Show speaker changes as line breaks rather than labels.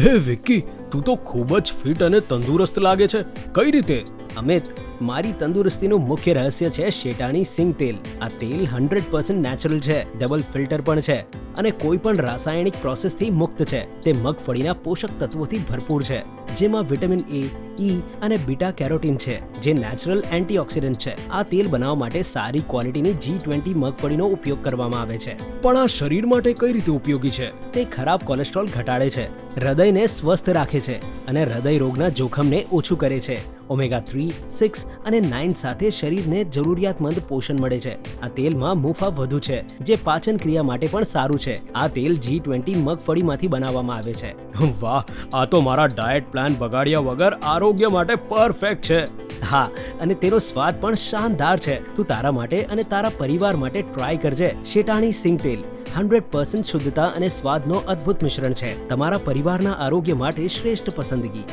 હે વિક્કી, તું તો ખૂબ જ ફિટ અને તંદુરસ્ત લાગે છે. કઈ રીતે?
અમિત, મારી તંદુરસ્તીનું મુખ્ય રહસ્ય છે શેટાણી સિંગ તેલ. આ તેલ 100% નેચરલ છે, ડબલ ફિલ્ટર પણ છે અને કોઈ પણ રાસાયણિક પ્રોસેસથી મુક્ત છે. તે મગફળીના પોષક તત્વોથી ભરપૂર છે, જેમાં વિટામિન એ, ઈ અને બીટા કેરોટીન છે, જે નેચરલ એન્ટીઓક્સિડન્ટ છે. આ તેલ બનાવવા માટે સારી ક્વોલિટીની G20 મગફળીનો ઉપયોગ કરવામાં આવે છે.
પણ આ શરીર માટે કઈ રીતે ઉપયોગી છે?
તે ખરાબ કોલેસ્ટ્રોલ ઘટાડે છે, હૃદયને સ્વસ્થ રાખે છે અને હૃદય રોગના જોખમને ઓછું કરે છે. ઓમેગા 3, 6 અને 9 સાથે શરીરને જરૂરિયાતમંદ પોષણ મળે છે. આ તેલમાં મુફા વધુ છે, જે પાચન ક્રિયા માટે પણ સારું છે. આ તેલ G20 મગફળીમાંથી બનાવવામાં આવે છે.
વાહ, આ તો મારા ડાયટ પ્લાન બગાડ્યા વગર આરોગ્ય માટે પરફેક્ટ છે.
હા, અને તેનો સ્વાદ પણ શાનદાર છે. તું તારા માટે અને તારા પરિવાર માટે ટ્રાય કરજે. શેટાણી સિંગ તેલ 100% શુદ્ધતા અને સ્વાદનો અદ્ભુત મિશ્રણ છે. તમારા પરિવારના આરોગ્ય માટે શ્રેષ્ઠ પસંદગી.